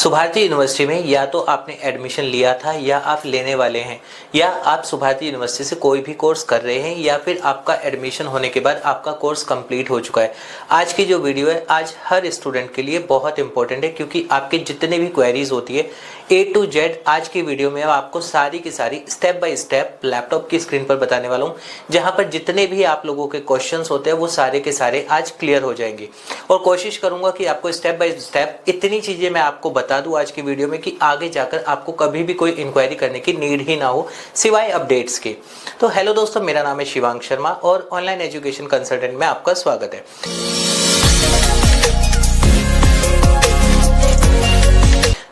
Subharti university में या तो आपने एडमिशन लिया था या आप लेने वाले हैं, या आप सुभारती यूनिवर्सिटी से कोई भी कोर्स कर रहे हैं, या फिर आपका एडमिशन होने के बाद आपका कोर्स कंप्लीट हो चुका है। आज की जो वीडियो है आज हर स्टूडेंट के लिए बहुत इंपॉर्टेंट है, क्योंकि आपके जितने भी क्वेरीज होती है A to Z आज की वीडियो में आपको सारी की सारी स्टेप बाय स्टेप लैपटॉप की स्क्रीन पर बताने वाला हूँ, जहाँ पर जितने भी आप लोगों के क्वेश्चंस होते हैं वो सारे के सारे आज क्लियर हो जाएंगे। और कोशिश करूंगा कि आपको स्टेप बाय स्टेप इतनी चीजें मैं आपको बता दूं आज की वीडियो में कि आगे जाकर आपको कभी भी कोई इंक्वायरी करने की नीड ही ना हो सिवाय अपडेट्स के। तो हेलो दोस्तों, मेरा नाम है शिवांग शर्मा और ऑनलाइन एजुकेशन कंसल्टेंट में आपका स्वागत है।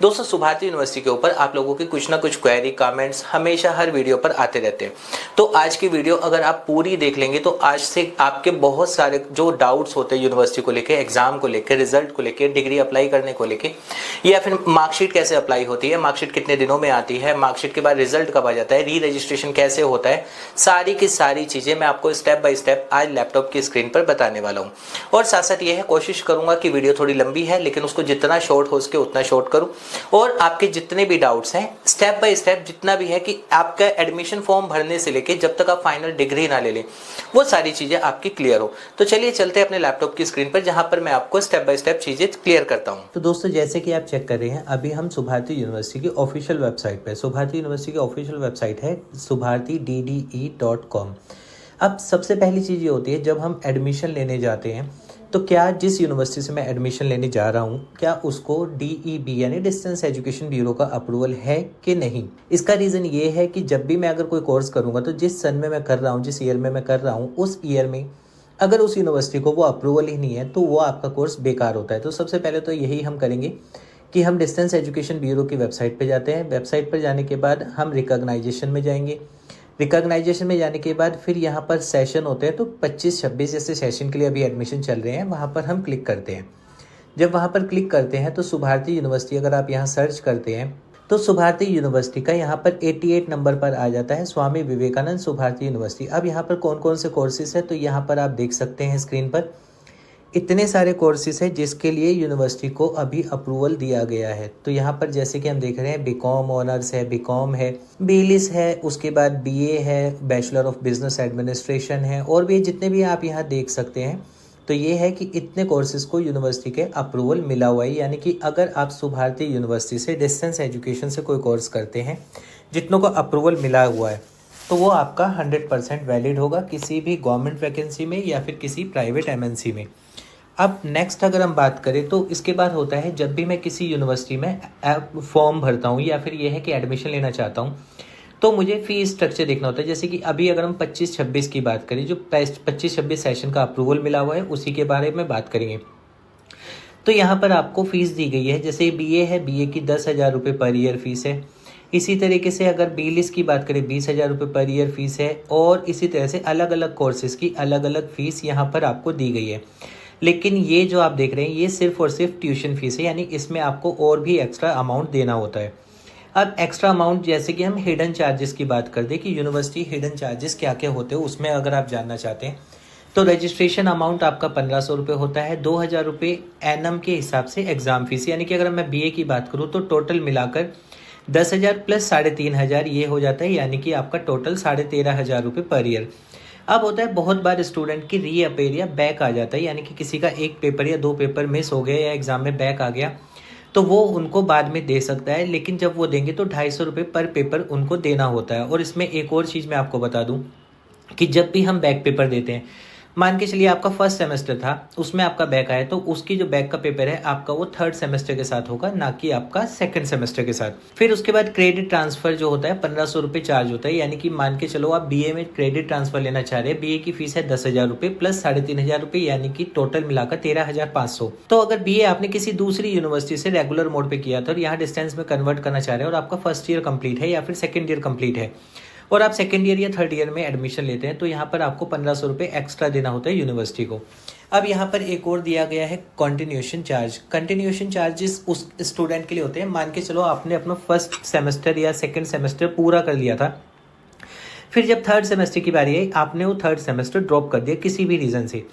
दोस्तों, सुभारती यूनिवर्सिटी के ऊपर आप लोगों की कुछ ना कुछ क्वेरी कमेंट्स हमेशा हर वीडियो पर आते रहते हैं। तो आज की वीडियो अगर आप पूरी देख लेंगे तो आज से आपके बहुत सारे जो डाउट्स होते हैं यूनिवर्सिटी को लेके, एग्जाम को लेके, रिजल्ट को लेके, डिग्री अप्लाई करने को लेके, या फिर मार्कशीट कैसे अप्लाई होती है, मार्कशीट कितने दिनों में आती है, मार्कशीट के बाद रिजल्ट कब आ जाता है, री रजिस्ट्रेशन कैसे होता है, सारी की सारी चीजें मैं आपको स्टेप बाय स्टेप आज लैपटॉप की स्क्रीन पर बताने वाला हूँ। और साथ साथ ये है, कोशिश करूंगा कि वीडियो थोड़ी लंबी है लेकिन उसको जितना शॉर्ट हो सके उतना शॉर्ट करूँ, और आपके जितने भी डाउट्स हैं स्टेप बाय स्टेप जितना भी है कि आपका एडमिशन फॉर्म भरने से लेके जब तक आप फाइनल डिग्री ना ले लें वो सारी चीजें आपकी क्लियर हो। तो चलिए चलते हैं अपने लैपटॉप की स्क्रीन पर, जहां पर मैं आपको स्टेप बाय स्टेप चीजें क्लियर करता हूं। तो दोस्तों, जैसे कि आप चेक कर रहे हैं, अभी हम सुभारती यूनिवर्सिटी की ऑफिशियल वेबसाइट पे, सुभारती यूनिवर्सिटी की ऑफिशियल वेबसाइट है subhartidde.com। अब सबसे पहली चीज ये होती है, जब हम एडमिशन लेने जाते हैं तो क्या जिस यूनिवर्सिटी से मैं एडमिशन लेने जा रहा हूँ क्या उसको DEB यानी डिस्टेंस एजुकेशन ब्यूरो का अप्रूवल है कि नहीं। इसका रीज़न ये है कि जब भी मैं अगर कोई कोर्स करूँगा तो जिस सन में मैं कर रहा हूँ, जिस ईयर में मैं कर रहा हूँ, उस ईयर में अगर उस यूनिवर्सिटी को वो अप्रूवल ही नहीं है तो वो आपका कोर्स बेकार होता है। तो सबसे पहले तो यही हम करेंगे कि हम डिस्टेंस एजुकेशन ब्यूरो की वेबसाइट पर जाते हैं। वेबसाइट पर जाने के बाद हम रिकॉग्नाइजेशन में जाएंगे। रिकॉग्नाइजेशन में जाने के बाद फिर यहाँ पर सेशन होते हैं, तो 25-26 जैसे सेशन के लिए अभी एडमिशन चल रहे हैं, वहाँ पर हम क्लिक करते हैं। जब वहाँ पर क्लिक करते हैं तो सुभारती यूनिवर्सिटी अगर आप यहाँ सर्च करते हैं तो सुभारती यूनिवर्सिटी का यहाँ पर 88 नंबर पर आ जाता है, स्वामी विवेकानंद सुभारती यूनिवर्सिटी। अब यहाँ पर कौन कौन से कोर्सेज है तो यहाँ पर आप देख सकते हैं स्क्रीन पर इतने सारे कोर्सेज है जिसके लिए यूनिवर्सिटी को अभी अप्रूवल दिया गया है। तो यहाँ पर जैसे कि हम देख रहे हैं बीकॉम ऑनर्स है, बीकॉम है, बीलिस है, उसके बाद BA है, बैचलर ऑफ बिजनेस एडमिनिस्ट्रेशन है, और भी जितने भी आप यहाँ देख सकते हैं। तो ये है कि इतने कोर्सेज को यूनिवर्सिटी के अप्रूवल मिला हुआ है, यानी कि अगर आप सुभारती यूनिवर्सिटी से डिस्टेंस एजुकेशन से कोई कोर्स करते हैं जितनों को अप्रूवल मिला हुआ है तो वो आपका 100% वैलिड होगा किसी भी गवर्नमेंट वैकेंसी में या फिर किसी प्राइवेट MNC में। अब नेक्स्ट अगर हम बात करें तो इसके बाद होता है, जब भी मैं किसी यूनिवर्सिटी में फॉर्म भरता हूँ या फिर ये है कि एडमिशन लेना चाहता हूँ तो मुझे फ़ी स्ट्रक्चर देखना होता है। जैसे कि अभी अगर हम 25-26 की बात करें, जो 25-26 सेशन का अप्रूवल मिला हुआ है उसी के बारे में बात करेंगे। तो यहाँ पर आपको फ़ीस दी गई है, जैसे BA है, BA की 10,000 रुपये पर ईयर फीस है। इसी तरीके से अगर BLIS की बात करें 20,000 रुपये पर ईयर फीस है, और इसी तरह से अलग अलग कोर्सेज़ की अलग अलग फ़ीस यहाँ पर आपको दी गई है। लेकिन ये जो आप देख रहे हैं ये सिर्फ और सिर्फ ट्यूशन फीस है, यानी इसमें आपको और भी एक्स्ट्रा अमाउंट देना होता है। अब एक्स्ट्रा अमाउंट, जैसे कि हम हिडन चार्जेस की बात कर दें कि यूनिवर्सिटी हिडन चार्जेस क्या क्या होते हैं, उसमें अगर आप जानना चाहते हैं तो रजिस्ट्रेशन अमाउंट आपका 1,500 रुपये होता है। 2,000 रुपये एनम के हिसाब से एग्ज़ाम फीस, यानी कि अगर मैं BA की बात करूँ तो टोटल मिलाकर 10,000 प्लस 3,500 ये हो जाता है, यानी कि आपका टोटल 13,500 रुपये पर ईयर। अब होता है बहुत बार स्टूडेंट की रीअपेयर या बैक आ जाता है, यानी कि किसी का एक पेपर या 2 पेपर मिस हो गया या एग्जाम में बैक आ गया तो वो उनको बाद में दे सकता है, लेकिन जब वो देंगे तो 250 रुपये पर पेपर उनको देना होता है। और इसमें एक और चीज़ मैं आपको बता दूं कि जब भी हम बैक पेपर देते हैं, मान के चलिए आपका फर्स्ट सेमेस्टर था, उसमें आपका बैक आया तो उसकी जो बैक का पेपर है आपका वो थर्ड सेमेस्टर के साथ होगा, ना कि आपका सेकंड सेमेस्टर के साथ। फिर उसके बाद क्रेडिट ट्रांसफर जो होता है 1,500 रुपये चार्ज होता है, यानी कि मान के चलो आप BA में क्रेडिट ट्रांसफर लेना चाह रहे हैं, BA की फीस है 10,000 रुपये प्लस 3,500 रुपये, यानी कि टोटल मिलाकर 13,500। तो अगर BA आपने किसी दूसरी यूनिवर्सिटी से रेगुलर मोड पे किया था और यहाँ डिस्टेंस में कन्वर्ट करना चाह रहे हैं और आपका फर्स्ट ईयर कंप्लीट है या फिर सेकेंड ईयर कंप्लीट है और आप सेकेंड ईयर या थर्ड ईयर में एडमिशन लेते हैं तो यहाँ पर आपको 1,500 रुपये एक्स्ट्रा देना होता है यूनिवर्सिटी को। अब यहाँ पर एक और दिया गया है कंटिन्यूएशन चार्ज। कंटिन्यूएशन चार्जेस उस स्टूडेंट के लिए होते हैं, मान के चलो आपने अपना फर्स्ट सेमेस्टर या सेकंड सेमेस्टर पूरा कर लिया था, फिर जब थर्ड सेमेस्टर की बारी आई, आपने वो थर्ड सेमेस्टर ड्रॉप कर दिया किसी भी रीज़न से,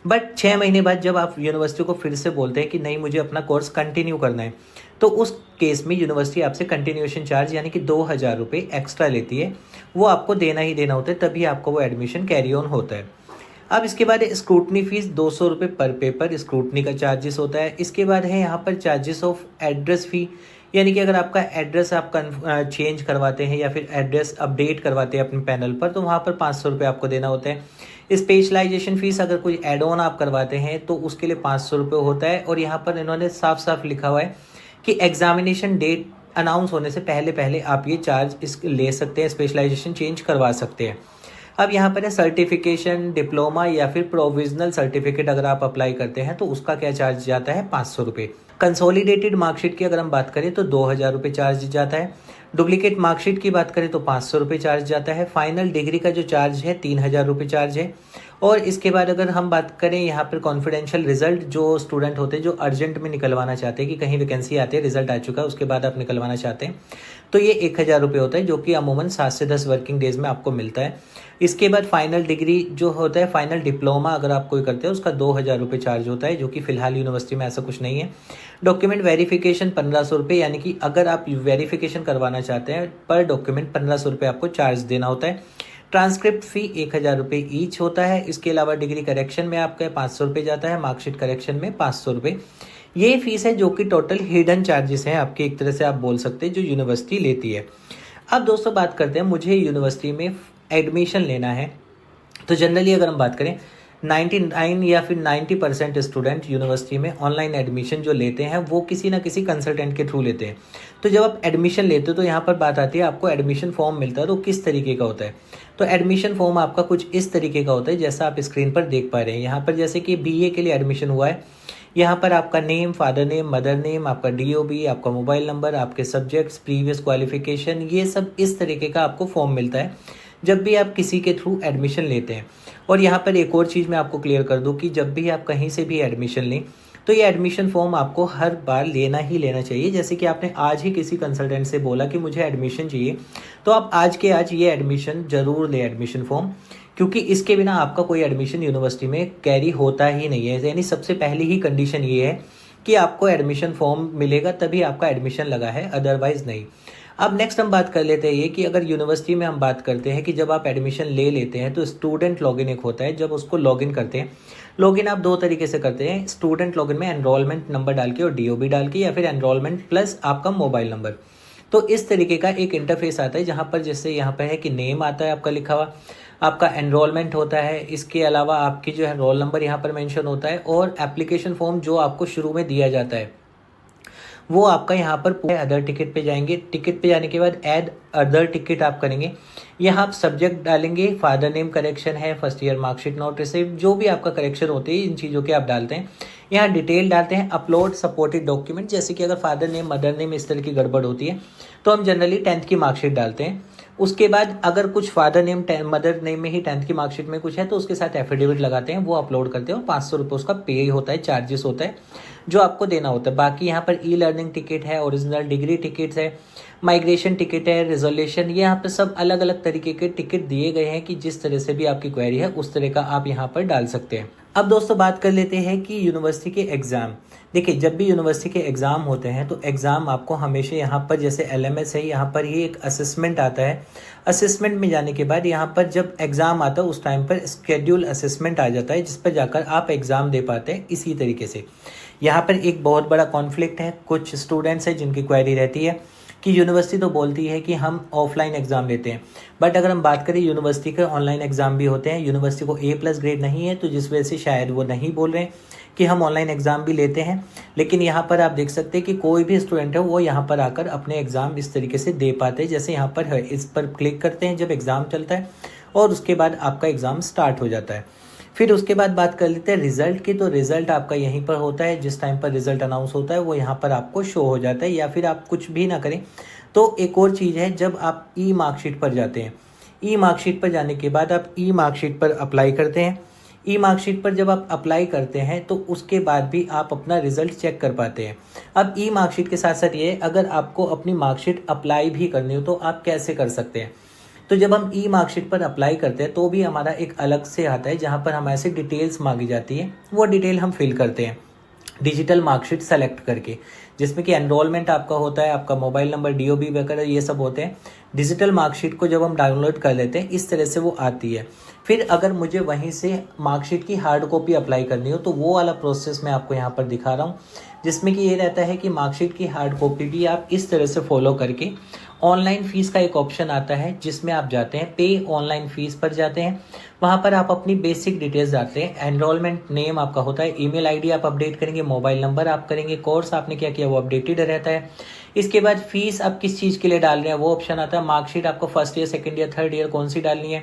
बट 6 महीने बाद जब आप यूनिवर्सिटी को फिर से बोलते हैं कि नहीं मुझे अपना कोर्स कंटिन्यू करना है, तो उस केस में यूनिवर्सिटी आपसे कंटिन्यूएशन चार्ज यानी कि 2,000 रुपये एक्स्ट्रा लेती है। वो आपको देना ही देना होता है, तभी आपका वो एडमिशन कैरी ऑन होता है। अब इसके बाद स्क्रूटनी फीस 200 रुपये पर पेपर स्क्रूटनी का चार्जेस होता है। इसके बाद है यहाँ पर चार्जेस ऑफ एड्रेस फ़ी, यानी कि अगर आपका एड्रेस आप चेंज करवाते हैं या फिर एड्रेस अपडेट करवाते हैं अपने पैनल पर, तो वहाँ पर 500 रुपये आपको देना होता है। स्पेशलाइजेशन फ़ीस अगर कोई एड ऑन आप करवाते हैं तो उसके लिए 500 रुपये होता है। और यहाँ पर इन्होंने साफ साफ लिखा हुआ है कि एग्जामिनेशन डेट अनाउंस होने से पहले पहले आप ये चार्ज ले सकते हैं, स्पेशलाइजेशन चेंज करवा सकते हैं। अब यहाँ पर है सर्टिफिकेशन, डिप्लोमा या फिर प्रोविजनल सर्टिफिकेट अगर आप अप्लाई करते हैं तो उसका क्या चार्ज जाता है, 500 रुपये। कंसोलिडेटेड मार्कशीट की अगर हम बात करें तो 2,000 रुपये चार्ज जाता है। डुप्लीकेट मार्कशीट की बात करें तो 500 रुपये चार्ज जाता है। फाइनल डिग्री का जो चार्ज है 3,000 रुपये चार्ज है। और इसके बाद अगर हम बात करें यहाँ पर कॉन्फिडेंशियल रिजल्ट, जो स्टूडेंट होते हैं जो अर्जेंट में निकलवाना चाहते हैं कि कहीं वैकेंसी आती है, रिजल्ट आ चुका है, उसके बाद आप निकलवाना चाहते हैं, तो ये 1,000 रुपये होता है, जो कि अमूमन 7 से 10 वर्किंग डेज में आपको मिलता है। इसके बाद फाइनल डिग्री जो होता है, फाइनल डिप्लोमा अगर आप कोई करते हैं उसका 2,000 रुपये चार्ज होता है, जो कि फिलहाल यूनिवर्सिटी में ऐसा कुछ नहीं है। डॉक्यूमेंट वेरिफिकेशन 1,500 रुपये, यानी कि अगर आप वेरिफिकेशन करवाना चाहते हैं पर डॉक्यूमेंट 1,500 रुपये आपको चार्ज देना होता है। ट्रांसक्रिप्ट फ़ी 1,000 रुपये ईच होता है। इसके अलावा डिग्री करेक्शन में आपका 500 रुपये जाता है, मार्कशीट करेक्शन में 500 रुपये। ये फीस है जो कि टोटल हिडन चार्जेस हैं आपके, एक तरह से आप बोल सकते हैं, जो यूनिवर्सिटी लेती है। अब दोस्तों बात करते हैं, मुझे यूनिवर्सिटी में एडमिशन लेना है, तो जनरली अगर हम बात करें 99 या फिर 90% स्टूडेंट यूनिवर्सिटी में ऑनलाइन एडमिशन जो लेते हैं वो किसी ना किसी कंसल्टेंट के थ्रू लेते हैं। तो जब आप एडमिशन लेते हो तो यहाँ पर बात आती है, आपको एडमिशन फॉर्म मिलता है तो किस तरीके का होता है। तो एडमिशन फॉर्म आपका कुछ इस तरीके का होता है जैसा आप स्क्रीन पर देख पा रहे हैं। यहाँ पर जैसे कि BA के लिए एडमिशन हुआ है, यहाँ पर आपका name, father name, mother name, आपका DOB, आपका मोबाइल नंबर, आपके सब्जेक्ट्स, प्रीवियस क्वालिफिकेशन, ये सब इस तरीके का आपको फॉर्म मिलता है जब भी आप किसी के थ्रू एडमिशन लेते हैं। और यहाँ पर एक और चीज़ मैं आपको क्लियर कर दूँ कि जब भी आप कहीं से भी एडमिशन लें तो ये एडमिशन फॉर्म आपको हर बार लेना ही लेना चाहिए। जैसे कि आपने आज ही किसी कंसल्टेंट से बोला कि मुझे एडमिशन चाहिए, तो आप आज के आज ये एडमिशन ज़रूर लें, एडमिशन फॉर्म, क्योंकि इसके बिना आपका कोई एडमिशन यूनिवर्सिटी में कैरी होता ही नहीं है। यानी सबसे पहली ही कंडीशन ये है कि आपको एडमिशन फॉर्म मिलेगा तभी आपका एडमिशन लगा है, अदरवाइज नहीं। अब नेक्स्ट हम बात कर लेते हैं ये कि अगर यूनिवर्सिटी में हम बात करते हैं कि जब आप एडमिशन ले लेते हैं तो स्टूडेंट लॉगिन एक होता है, जब उसको लॉगिन करते हैं, लॉगिन आप 2 तरीके से करते हैं। स्टूडेंट लॉगिन में एनरोलमेंट नंबर डाल के और DOB डाल के, या फिर एनरोलमेंट प्लस आपका मोबाइल नंबर। तो इस तरीके का एक इंटरफेस आता है जहाँ पर जैसे यहाँ पर है कि नेम आता है आपका लिखा हुआ, आपका एनरोलमेंट होता है, इसके अलावा आपकी जो है रोल नंबर यहाँ पर मेंशन होता है, और एप्लीकेशन फॉर्म जो आपको शुरू में दिया जाता है वो आपका यहाँ पर पूरे अदर टिकट पे जाएंगे। टिकट पे जाने के बाद ऐड अदर टिकट आप करेंगे, यहाँ आप सब्जेक्ट डालेंगे, फादर नेम करेक्शन है, first year marksheet not receive, जो भी आपका करेक्शन होते हैं इन चीज़ों के आप डालते हैं। यहाँ डिटेल डालते हैं, अपलोड सपोर्टेड डॉक्यूमेंट, जैसे कि अगर फादर नेम, मदर नेम इस तरह की गड़बड़ होती है तो हम जनरली 10th की मार्कशीट डालते हैं। उसके बाद अगर कुछ फादर नेम, मदर नेम में ही 10th की मार्कशीट में कुछ है तो उसके साथ एफिडेविट लगाते हैं, वो अपलोड करते हैं, और 500 रुपये उसका पे होता है, चार्जेस होता है जो आपको देना होता है। बाकी यहाँ पर ई-लर्निंग टिकट है, ओरिजिनल डिग्री टिकट है, माइग्रेशन टिकट है, रिजोल्यूशन, ये यहाँ पर सब अलग अलग तरीके के टिकट दिए गए हैं कि जिस तरह से भी आपकी क्वेरी है उस तरह का आप यहाँ पर डाल सकते हैं। अब दोस्तों बात कर लेते हैं कि यूनिवर्सिटी के एग्ज़ाम। देखिए, जब भी यूनिवर्सिटी के एग्ज़ाम होते हैं तो एग्ज़ाम आपको हमेशा यहाँ पर, जैसे LMS है, यहाँ पर ये एक असेसमेंट आता है। असेसमेंट में जाने के बाद यहाँ पर जब एग्ज़ाम आता है उस टाइम पर स्केड्यूल असेसमेंट आ जाता है, जिस पर जाकर आप एग्ज़ाम दे पाते हैं। इसी तरीके से यहाँ पर एक बहुत बड़ा कॉन्फ्लिक्ट है, कुछ स्टूडेंट्स हैं जिनकी क्वेरी रहती है कि यूनिवर्सिटी तो बोलती है कि हम ऑफलाइन एग्ज़ाम लेते हैं, बट अगर हम बात करें यूनिवर्सिटी के ऑनलाइन एग्ज़ाम भी होते हैं। यूनिवर्सिटी को A+ ग्रेड नहीं है, तो जिस वजह से शायद वो नहीं बोल रहे हैं कि हम ऑनलाइन एग्ज़ाम भी लेते हैं। लेकिन यहाँ पर आप देख सकते हैं कि कोई भी स्टूडेंट है वो यहाँ पर आकर अपने एग्ज़ाम इस तरीके से दे पाते हैं, जैसे यहाँ पर है, इस पर क्लिक करते हैं जब एग्ज़ाम चलता है, और उसके बाद आपका एग्ज़ाम स्टार्ट हो जाता है। फिर उसके बाद बात कर लेते हैं रिज़ल्ट की। तो रिज़ल्ट आपका यहीं पर होता है, जिस टाइम पर रिज़ल्ट अनाउंस होता है वो यहाँ पर आपको शो हो जाता है। या फिर आप कुछ भी ना करें तो एक और चीज़ है, जब आप ई-मार्कशीट पर जाते हैं, ई-मार्कशीट पर जाने के बाद आप ई-मार्कशीट पर अप्लाई करते हैं। ई-मार्कशीट पर जब आप अप्लाई करते हैं तो उसके बाद भी आप अपना रिज़ल्ट चेक कर पाते हैं। अब ई-मार्कशीट के साथ साथ ये, अगर आपको अपनी मार्कशीट अप्लाई भी करनी हो तो आप कैसे कर सकते हैं। तो जब हम ई मार्कशीट पर अप्लाई करते हैं तो भी हमारा एक अलग से आता है जहाँ पर हमारे से डिटेल्स मांगी जाती है, वो डिटेल हम फिल करते हैं डिजिटल मार्कशीट सेलेक्ट करके, जिसमें कि एनरोलमेंट आपका होता है, आपका मोबाइल नंबर, डीओबी वगैरह ये सब होते हैं। डिजिटल मार्कशीट को जब हम डाउनलोड कर लेते हैं इस तरह से वो आती है। फिर अगर मुझे वहीं से मार्कशीट की हार्ड कॉपी अप्लाई करनी हो तो वो वाला प्रोसेस मैं आपको यहाँ पर दिखा रहा हूँ, जिसमें कि ये रहता है कि मार्कशीट की हार्ड कॉपी भी आप इस तरह से फॉलो करके ऑनलाइन फ़ीस का एक ऑप्शन आता है जिसमें आप जाते हैं, पे ऑनलाइन फ़ीस पर जाते हैं। वहाँ पर आप अपनी बेसिक डिटेल्स डालते हैं, एनरोलमेंट नेम आपका होता है, ईमेल आईडी आप अपडेट करेंगे, मोबाइल नंबर आप करेंगे, कोर्स आपने क्या किया वो अपडेटेड रहता है। इसके बाद फीस आप किस चीज़ के लिए डाल रहे हैं वो ऑप्शन आता है। मार्कशीट आपको first year, second year, third year कौन सी डालनी है।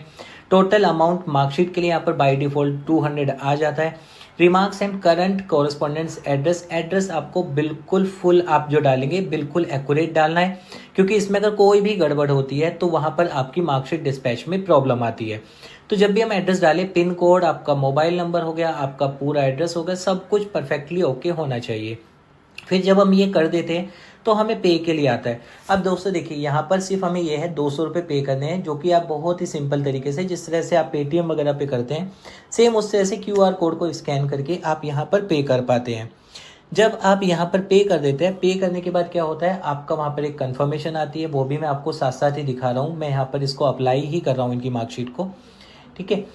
टोटल अमाउंट मार्कशीट के लिए यहाँ पर बाय डिफ़ॉल्ट 200 आ जाता है। Remarks and current correspondence address आपको बिल्कुल फुल आप जो डालेंगे बिल्कुल एक्यूरेट डालना है, क्योंकि इसमें अगर कोई भी गड़बड़ होती है तो वहाँ पर आपकी मार्कशीट डिस्पैच में प्रॉब्लम आती है। तो जब भी हम एड्रेस डालें, पिन कोड, आपका मोबाइल नंबर हो गया, आपका पूरा एड्रेस हो गया, सब कुछ परफेक्टली ओके होना चाहिए। फिर जब हम ये कर देते हैं तो हमें पे के लिए आता है। अब दोस्तों देखिए, यहाँ पर सिर्फ हमें ये है 200 रुपये पे करने हैं, जो कि आप बहुत ही सिंपल तरीके से, जिस तरह से आप पेटीएम वगैरह पे करते हैं सेम उस तरह से क्यूआर कोड को स्कैन करके आप यहाँ पर पे कर पाते हैं। जब आप यहाँ पर पे कर देते हैं, पे करने के बाद क्या होता है, आपका वहाँ पर एक कन्फर्मेशन आती है, वो भी मैं आपको साथ साथ ही दिखा रहा हूँ। मैं यहाँ पर इसको अप्लाई ही कर रहा हूँ इनकी मार्कशीट को, ठीक है।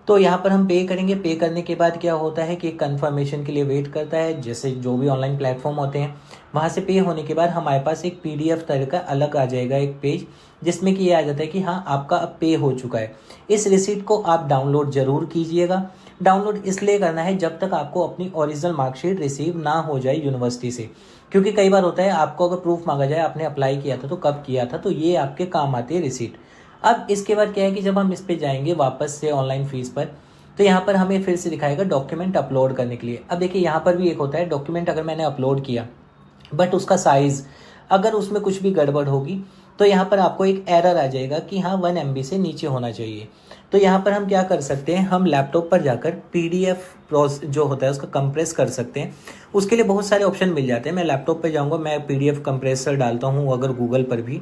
तो यहाँ पर हम पे करेंगे, पे करने के बाद क्या होता है कि कंफर्मेशन के लिए वेट करता है, जैसे जो भी ऑनलाइन प्लेटफॉर्म होते हैं। वहाँ से पे होने के बाद हमारे पास एक पीडीएफ तरह का अलग आ जाएगा एक पेज, जिसमें कि ये आ जाता है कि हाँ आपका अब पे हो चुका है। इस रिसीट को आप डाउनलोड ज़रूर कीजिएगा। डाउनलोड इसलिए करना है जब तक आपको अपनी ओरिजिनल मार्कशीट रिसीव ना हो जाए यूनिवर्सिटी से, क्योंकि कई बार होता है आपको अगर प्रूफ मांगा जाए आपने अप्लाई किया था तो कब किया था, तो ये आपके काम आती है रिसीट। अब इसके बाद क्या है कि जब हम इस पे जाएंगे वापस से ऑनलाइन फीस पर, तो यहाँ पर हमें फिर से दिखाएगा डॉक्यूमेंट अपलोड करने के लिए। अब देखिए यहाँ पर भी एक होता है डॉक्यूमेंट, अगर मैंने अपलोड किया बट उसका साइज़ अगर उसमें कुछ भी गड़बड़ होगी तो यहाँ पर आपको एक एरर आ जाएगा कि हाँ 1 MB से नीचे होना चाहिए। तो यहाँ पर हम क्या कर सकते हैं, हम लैपटॉप पर जाकर PDF जो होता है उसका कंप्रेस कर सकते हैं। उसके लिए बहुत सारे ऑप्शन मिल जाते हैं। मैं लैपटॉप पर जाऊँगा, मैं PDF कंप्रेसर डालता हूँ अगर गूगल पर भी,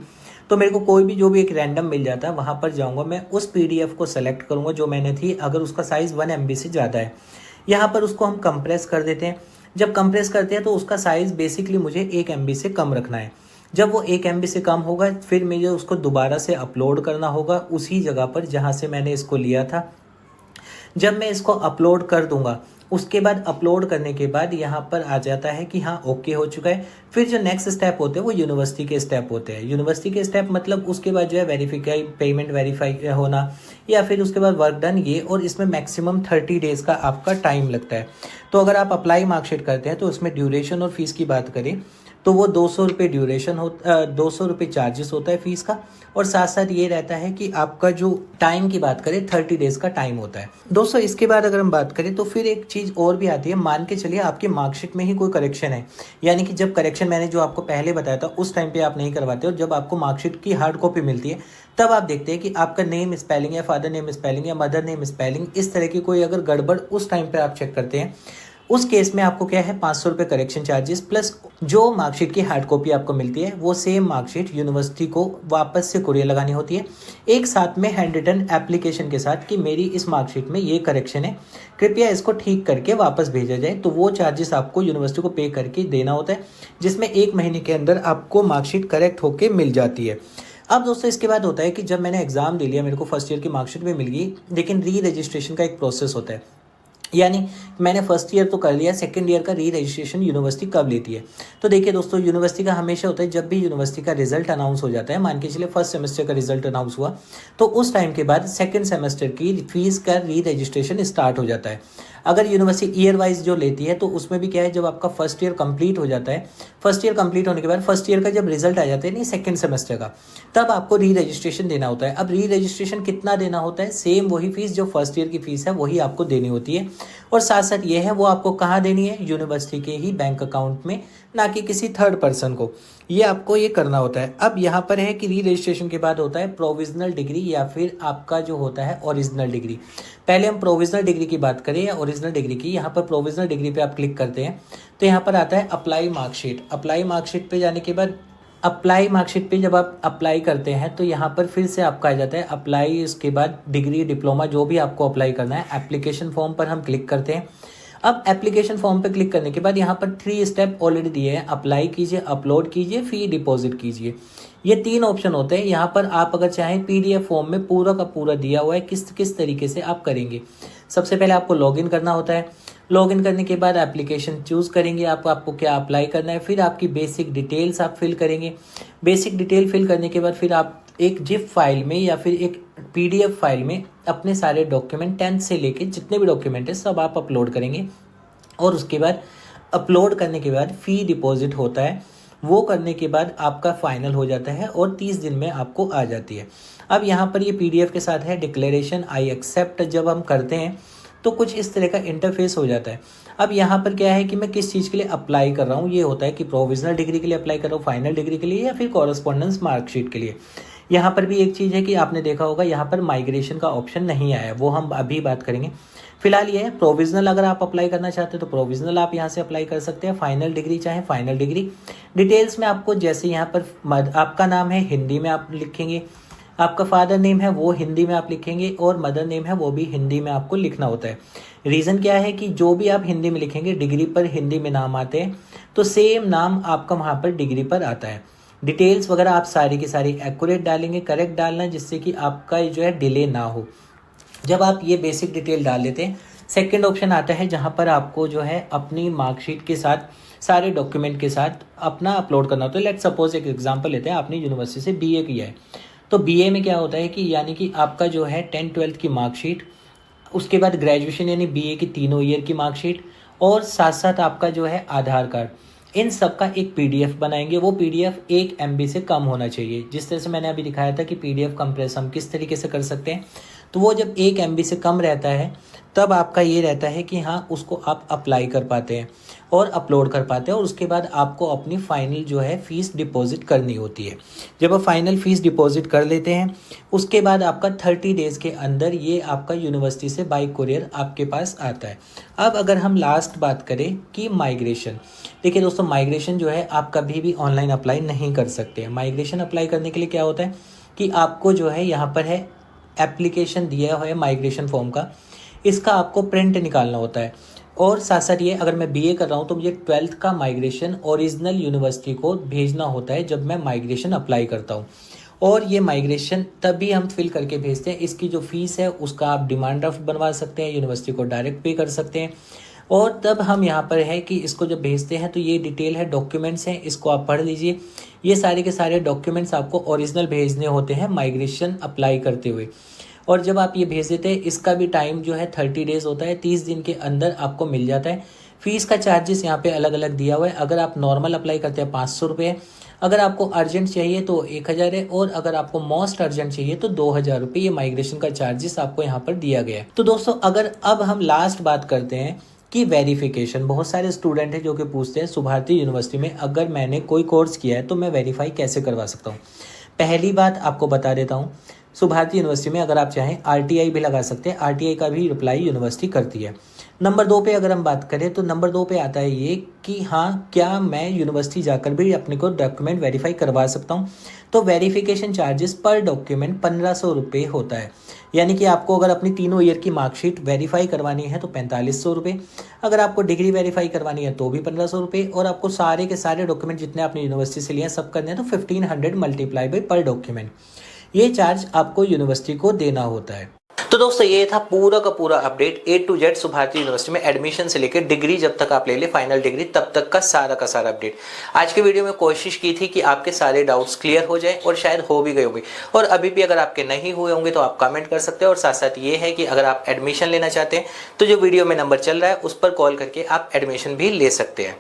तो मेरे को कोई भी जो भी एक रैंडम मिल जाता है, वहाँ पर जाऊँगा, मैं उस PDF को सेलेक्ट करूँगा जो मैंने थी, अगर उसका साइज़ 1 MB से ज़्यादा है। यहाँ पर उसको हम कंप्रेस कर देते हैं। जब कंप्रेस करते हैं तो उसका साइज़ बेसिकली मुझे 1 MB से कम रखना है। जब वो 1 MB से कम होगा फिर मुझे उसको दोबारा से अपलोड करना होगा उसी जगह पर जहाँ से मैंने इसको लिया था। जब मैं इसको अपलोड कर दूंगा, उसके बाद अपलोड करने के बाद यहाँ पर आ जाता है कि हाँ ओके हो चुका है। फिर जो नेक्स्ट स्टेप होते हैं वो यूनिवर्सिटी के स्टेप होते हैं। यूनिवर्सिटी के स्टेप मतलब उसके बाद जो है वेरीफाई, पेमेंट वेरीफाई होना, या फिर उसके बाद वर्क डन, ये, और इसमें मैक्सिमम 30 डेज़ का आपका टाइम लगता है। तो अगर आप अप्लाई मार्कशीट करते हैं तो उसमें ड्यूरेशन और फीस की बात करें तो वो 200 रुपये ड्यूरेशन 200 रुपये चार्जेस होता है फ़ीस का, और साथ साथ ये रहता है कि आपका जो टाइम की बात करें 30 डेज़ का टाइम होता है। दोस्तों इसके बाद अगर हम बात करें तो फिर एक चीज़ और भी आती है। मान के चलिए आपकी मार्कशीट में ही कोई करेक्शन है, यानी कि जब करेक्शन मैंने जो आपको पहले बताया था उस टाइम पे आप नहीं करवाते, और जब आपको मार्कशीट की हार्ड कॉपी मिलती है तब आप देखते हैं कि आपका नेम स्पेलिंग या फादर नेम स्पेलिंग या मदर नेम स्पेलिंग इस तरह की कोई अगर गड़बड़ उस टाइम पर आप चेक करते हैं, उस केस में आपको क्या है 500 रुपये करेक्शन चार्जेस प्लस जो मार्कशीट की हार्ड कॉपी आपको मिलती है वो सेम मार्कशीट यूनिवर्सिटी को वापस से कुरियर लगानी होती है, एक साथ में हैंड रिटन एप्लीकेशन के साथ कि मेरी इस मार्कशीट में ये करेक्शन है, कृपया इसको ठीक करके वापस भेजा जाए। तो वो चार्जेस आपको यूनिवर्सिटी को पे करके देना होता है, जिसमें 1 महीने के अंदर आपको मार्कशीट करेक्ट होकर मिल जाती है। अब दोस्तों इसके बाद होता है कि जब मैंने एग्जाम दे लिया, मेरे को फर्स्ट ईयर की मार्कशीट भी मिल गई, लेकिन री रजिस्ट्रेशन का एक प्रोसेस होता है। यानी मैंने फर्स्ट ईयर तो कर लिया, सेकंड ईयर का री रजिस्ट्रेशन यूनिवर्सिटी कब लेती है। तो देखिए दोस्तों, यूनिवर्सिटी का हमेशा होता है जब भी यूनिवर्सिटी का रिजल्ट अनाउंस हो जाता है, मान के चलिए फर्स्ट सेमेस्टर का रिजल्ट अनाउंस हुआ तो उस टाइम के बाद सेकंड सेमेस्टर की फीस का री रजिस्ट्रेशन स्टार्ट हो जाता है। अगर यूनिवर्सिटी ईयर वाइज जो लेती है तो उसमें भी क्या है, जब आपका फर्स्ट ईयर कंप्लीट हो जाता है, फर्स्ट ईयर कंप्लीट होने के बाद फर्स्ट ईयर का जब रिजल्ट आ जाता है नहीं सेकंड सेमेस्टर का, तब आपको री रजिस्ट्रेशन देना होता है। अब री रजिस्ट्रेशन कितना देना होता है, सेम वही फीस जो फर्स्ट ईयर की फीस है वही आपको देनी होती है, और साथ साथ ये है वो आपको कहाँ देनी है, यूनिवर्सिटी के ही बैंक अकाउंट में, ना कि किसी थर्ड पर्सन को। ये आपको ये करना होता है। अब यहाँ पर है कि री रजिस्ट्रेशन के बाद होता है प्रोविजनल डिग्री या फिर आपका जो होता है ओरिजिनल डिग्री। पहले हम प्रोविजनल डिग्री की बात करें या ओरिजिनल डिग्री की। यहाँ पर प्रोविजनल डिग्री पे आप क्लिक करते हैं तो यहाँ पर आता है अप्लाई मार्कशीट। अप्लाई मार्कशीट पे जाने के बाद अप्लाई मार्कशीट पे जब आप अप्लाई करते हैं तो यहाँ पर फिर से आपका आ जाता है अप्लाई, इसके बाद डिग्री डिप्लोमा जो भी आपको अप्लाई करना है, एप्लीकेशन फॉर्म पर हम क्लिक करते हैं। अब एप्लीकेशन फॉर्म पे क्लिक करने के बाद यहाँ पर 3 स्टेप ऑलरेडी दिए हैं, अप्लाई कीजिए, अपलोड कीजिए, फी डिपॉजिट कीजिए। ये 3 ऑप्शन होते हैं। यहाँ पर आप अगर चाहें पीडीएफ फॉर्म में पूरा का पूरा दिया हुआ है किस किस तरीके से आप करेंगे। सबसे पहले आपको लॉगिन करना होता है। लॉगिन करने के बाद एप्लीकेशन चूज़ करेंगे, आपको क्या अप्लाई करना है, फिर आपकी बेसिक डिटेल्स आप फिल करेंगे। बेसिक डिटेल फिल करने के बाद फिर आप एक जिप फाइल में या फिर एक पीडीएफ फाइल में अपने सारे डॉक्यूमेंट 10th से लेके जितने भी डॉक्यूमेंट है सब आप अपलोड करेंगे। और उसके बाद अपलोड करने के बाद फ़ी डिपॉजिट होता है, वो करने के बाद आपका फाइनल हो जाता है और 30 दिन में आपको आ जाती है। अब यहाँ पर ये पीडीएफ के साथ है डिक्लेरेशन आई एक्सेप्ट, जब हम करते हैं तो कुछ इस तरह का इंटरफेस हो जाता है। अब यहाँ पर क्या है कि मैं किस चीज़ के लिए अप्लाई कर रहा हूँ, ये होता है कि प्रोविजनल डिग्री के लिए अप्लाई कर रहा हूँ, फाइनल डिग्री के लिए, या फिर कॉरेस्पॉन्डेंस मार्कशीट के लिए। यहाँ पर भी एक चीज़ है कि आपने देखा होगा यहाँ पर माइग्रेशन का ऑप्शन नहीं आया, वो हम अभी बात करेंगे। फिलहाल ये है प्रोविजनल, अगर आप अप्लाई करना चाहते हैं तो प्रोविजनल आप यहाँ से अप्लाई कर सकते हैं। फाइनल डिग्री चाहे फाइनल डिग्री। डिटेल्स में आपको जैसे यहाँ पर आपका नाम है हिंदी में आप लिखेंगे, आपका फादर नेम है वो हिंदी में आप लिखेंगे, और मदर नेम है वो भी हिंदी में आपको लिखना होता है। रीज़न क्या है कि जो भी आप हिंदी में लिखेंगे, डिग्री पर हिंदी में नाम आते हैं तो सेम नाम आपका वहाँ पर डिग्री पर आता है। डिटेल्स वगैरह आप सारी की सारी एक्यूरेट डालेंगे, करेक्ट डालना है, जिससे कि आपका जो है डिले ना हो। जब आप ये बेसिक डिटेल डाल देते हैं, सेकंड ऑप्शन आता है जहाँ पर आपको जो है अपनी मार्कशीट के साथ सारे डॉक्यूमेंट के साथ अपना अपलोड करना होता है। लेट्स सपोज एक एग्जांपल लेते हैं, आपने यूनिवर्सिटी से बीए किया है, तो बीए में क्या होता है कि यानी कि आपका जो है 10th-12th की मार्कशीट, उसके बाद ग्रेजुएशन यानी बीए की 3 ईयर की मार्कशीट, और साथ साथ आपका जो है आधार कार्ड, इन सब का एक पीडीएफ बनाएंगे। वो पीडीएफ 1 MB से कम होना चाहिए। जिस तरह से मैंने अभी दिखाया था कि पीडीएफ कंप्रेस हम किस तरीके से कर सकते हैं, तो वो जब 1 MB से कम रहता है तब आपका ये रहता है कि हाँ उसको आप अप्लाई कर पाते हैं और अपलोड कर पाते हैं, और उसके बाद आपको अपनी फ़ाइनल जो है फ़ीस डिपॉजिट करनी होती है। जब आप फाइनल फ़ीस डिपॉजिट कर लेते हैं उसके बाद आपका 30 डेज़ के अंदर ये आपका यूनिवर्सिटी से बाय कुरियर आपके पास आता है। अब अगर हम लास्ट बात करें कि माइग्रेशन, देखिए दोस्तों, माइग्रेशन जो है आप कभी भी ऑनलाइन अप्लाई नहीं कर सकते हैं। माइग्रेशन अप्लाई करने के लिए क्या होता है कि आपको जो है यहाँ पर है एप्लीकेशन दिया हुआ है माइग्रेशन फॉर्म का, इसका आपको प्रिंट निकालना होता है। और साथ साथ ये अगर मैं बीए कर रहा हूँ तो मुझे 12th का माइग्रेशन ओरिजिनल यूनिवर्सिटी को भेजना होता है जब मैं माइग्रेशन अप्लाई करता हूँ, और ये माइग्रेशन तभी हम फिल करके भेजते हैं। इसकी जो फ़ीस है उसका आप डिमांड ड्राफ्ट बनवा सकते हैं, यूनिवर्सिटी को डायरेक्ट पे कर सकते हैं। और तब हम यहाँ पर है कि इसको जब भेजते हैं तो ये डिटेल है, डॉक्यूमेंट्स हैं, इसको आप पढ़ लीजिए। ये सारे के सारे डॉक्यूमेंट्स आपको ओरिजिनल भेजने होते हैं माइग्रेशन अप्लाई करते हुए। और जब आप ये भेज देते हैं इसका भी टाइम जो है 30 डेज़ होता है, 30 दिन के अंदर आपको मिल जाता है। फ़ीस का चार्जेस यहाँ पे अलग अलग दिया हुआ है। अगर आप नॉर्मल अप्लाई करते हैं 500 रुपये, अगर आपको अर्जेंट चाहिए तो 1000 है, और अगर आपको मोस्ट अर्जेंट चाहिए तो 2000 रुपये ये माइग्रेशन का चार्जेस आपको यहाँ पर दिया गया है। तो दोस्तों, अगर अब हम लास्ट बात करते हैं कि वेरिफिकेशन, बहुत सारे स्टूडेंट हैं जो कि पूछते हैं सुभारती यूनिवर्सिटी में अगर मैंने कोई कोर्स किया है तो मैं वेरीफाई कैसे करवा सकता हूँ। पहली बात आपको बता देता हूँ, सुभारती यूनिवर्सिटी में अगर आप चाहें RTI भी लगा सकते हैं, RTI का भी रिप्लाई यूनिवर्सिटी करती है। नंबर 2 पे अगर हम बात करें तो नंबर 2 पे आता है ये कि हाँ क्या मैं यूनिवर्सिटी जाकर भी अपने को डॉक्यूमेंट वेरीफाई करवा सकता हूँ। तो वेरिफिकेशन चार्जेस पर डॉक्यूमेंट 1500 रुपये होता है। यानी कि आपको अगर अपनी 3 ईयर की मार्कशीट वेरीफाई करवानी है तो 4500 रुपये, अगर आपको डिग्री वेरीफाई करवानी है तो भी 1500 रुपये, और आपको सारे के सारे डॉक्यूमेंट जितने आपने यूनिवर्सिटी से लिए हैं सब करने हैं तो 1500 मल्टीप्लाई बाई पर डॉक्यूमेंट, ये चार्ज आपको यूनिवर्सिटी को देना होता है। तो दोस्तों, ये था पूरा का पूरा update A to Z Subharti university में एडमिशन से लेकर डिग्री जब तक आप ले ले फाइनल डिग्री तब तक का सारा अपडेट। आज के वीडियो में कोशिश की थी कि आपके सारे डाउट्स क्लियर हो जाएं, और शायद हो भी गए होंगे, और अभी भी अगर आपके नहीं हुए होंगे तो आप कमेंट कर सकते हैं। और साथ साथ ये है कि अगर आप एडमिशन लेना चाहते हैं तो जो वीडियो में नंबर चल रहा है उस पर कॉल करके आप एडमिशन भी ले सकते हैं।